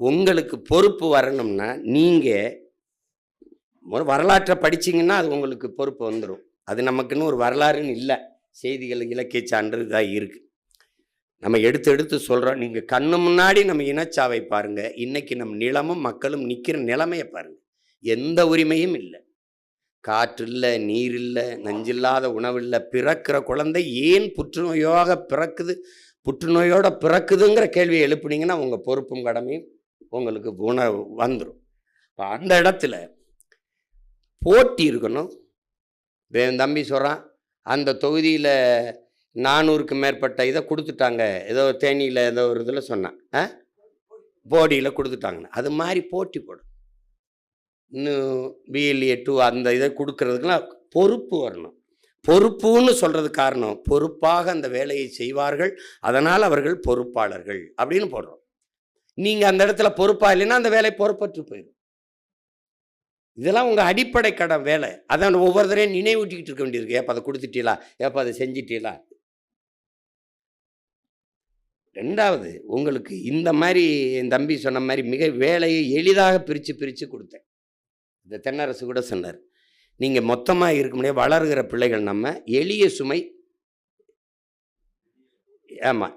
உங்களுக்கு பொறுப்பு வரணும்னா நீங்கள் ஒரு வரலாற்றை படிச்சிங்கன்னா அது உங்களுக்கு பொறுப்பு வந்துடும். அது நமக்குன்னு ஒரு வரலாறுன்னு இல்லை, செய்திகள் இலக்கிய சான்று தான் இருக்குது. நம்ம எடுத்து சொல்கிறோம். நீங்கள் கண்ணு முன்னாடி நம்ம இனச்சாவை பாருங்கள். இன்றைக்கி நம்ம நிலமும் மக்களும் நிற்கிற நிலைமையை பாருங்கள். எந்த உரிமையும் இல்லை. காற்று இல்லை, நீர் இல்லை, நஞ்சில்லாத உணவு இல்லை. பிறக்கிற குழந்தை ஏன் புற்றுநோயாக பிறக்குது, புற்றுநோயோட பிறக்குதுங்கிற கேள்வியை எழுப்புனீங்கன்னா உங்கள் பொறுப்பும் கடமையும் உங்களுக்கு வந்துடும். அந்த இடத்துல போட்டி இருக்கணும். என் தம்பி சொல்கிறான், அந்த தொகுதியில் 400க்கு மேற்பட்ட இதை கொடுத்துட்டாங்க, ஏதோ தேனியில் ஏதோ ஒரு இதில் சொன்னான், போடியில் கொடுத்துட்டாங்கன்னு. அது மாதிரி போட்டி போடும். இன்னும் BLA 2 அந்த இதை கொடுக்கறதுக்கெல்லாம் பொறுப்பு வரணும். பொறுப்புன்னு சொல்கிறது காரணம், பொறுப்பாக அந்த வேலையை செய்வார்கள், அதனால் அவர்கள் பொறுப்பாளர்கள் அப்படின்னு போடுறோம். நீங்கள் அந்த இடத்துல பொறுப்பாக இல்லைன்னா அந்த வேலை பொறுப்பற்று போயிடும். இதெல்லாம் உங்கள் அடிப்படை கடன் வேலை. அதான் ஒவ்வொரு தரையும் நினைவூட்டிக்கிட்டு இருக்க வேண்டியிருக்கு. ஏப்பா அதை கொடுத்துட்டீங்களா, ஏப்பா அதை செஞ்சிட்டீங்களா. ரெண்டாவது, உங்களுக்கு இந்த மாதிரி என் தம்பி சொன்ன மாதிரி மிக வேலையை எளிதாக பிரித்து கொடுத்தேன். இந்த தென்னரசு கூட சொன்னார், நீங்கள் மொத்தமாக இருக்க முடியாது, வளர்கிற பிள்ளைகள் நம்ம எளிய சுமை. ஆமாம்,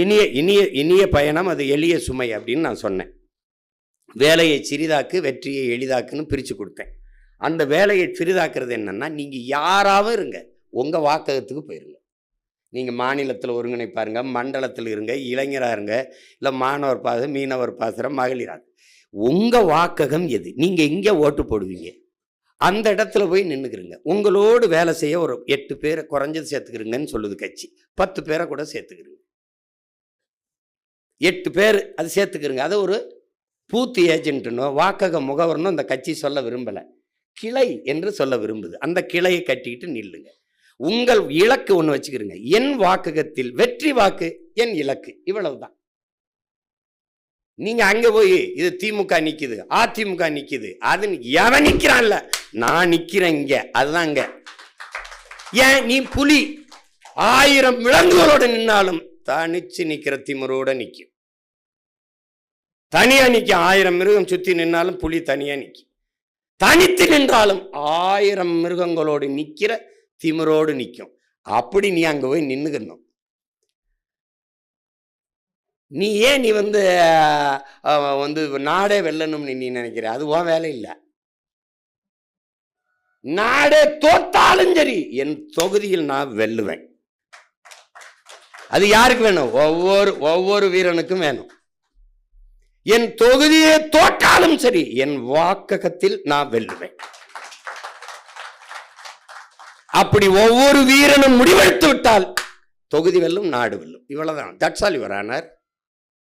இனிய இனிய இனிய பயணம், அது எளிய சுமை அப்படின்னு நான் சொன்னேன். வேலையை சிறிதாக்கு, வெற்றியை எளிதாக்குன்னு பிரித்து கொடுத்தேன். அந்த வேலையை சிறிதாக்குறது என்னென்னா, நீங்கள் யாராவது இருங்க, உங்கள் வாக்ககத்துக்கு போயிருங்க. நீங்கள் மாநிலத்தில் ஒருங்கிணைப்பாருங்க, மண்டலத்தில் இருங்க, இளைஞராக இருங்க, இல்லை மாணவர் பாசம், மீனவர் பாசனம், மகளிராக, உங்கள் வாக்ககம் எது, நீங்கள் எங்கே ஓட்டு போடுவீங்க அந்த இடத்துல போய் நின்றுக்கிறீங்க. உங்களோடு வேலை செய்ய ஒரு 8 பேரை குறைஞ்சது சேர்த்துக்கிறீங்கன்னு சொல்லுது கட்சி. 10 பேரை கூட சேர்த்துக்கிறீங்க, 8 பேர் அது சேர்த்துக்கிறீங்க. அதை ஒரு பூத்து ஏஜென்ட்டுனோ வாக்கக முகவர்னோ அந்த கட்சி சொல்ல விரும்பலை, கிளை என்று சொல்ல விரும்புது. அந்த கிளையை கட்டிக்கிட்டு நில்லுங்க. உங்கள் இலக்கு ஒன்று வச்சுக்கிறீங்க, என் வாக்ககத்தில் வெற்றி வாக்கு என் இலக்கு, இவ்வளவுதான். நீங்க அங்க போய் இது திமுக நிக்குது, அதிமுக நிக்குது, அது எவன் நிக்கிறான்ல, நான் நிக்கிறேன் இங்க, அதுதான் இங்க. ஏன் நீ புலி 1000 விலங்குகளோட நின்னாலும் தனிச்சு நிக்கிற திமிரோட நிக்கும். தனியா நிக்கும், 1000 மிருகம் சுத்தி நின்னாலும் புலி தனியா நிக்கும். தனித்து நின்றாலும் 1000 மிருகங்களோடு நிக்கிற திமிரோடு நிற்கும். அப்படி நீ அங்கே போய் நின்றுக்கணும். நீ ஏன் நீ வந்து நாடே வெல்லணும்னு நீ நினைக்கிற, அது உன் வேலை இல்லை. நாடே தோத்தாலும் சரி என் தொகுதியில் நான் வெல்லுவேன். அது யாருக்கு வேணும்? ஒவ்வொரு வீரனுக்கும் வேணும். என் தொகுதியே தோற்றாலும் சரி என் வாக்ககத்தில் நான் வெல்லுவேன். அப்படி ஒவ்வொரு வீரனும் முடிவெடுத்து விட்டால் தொகுதி வெல்லும், நாடு வெல்லும். இவ்வளவுதான். That's all your honour.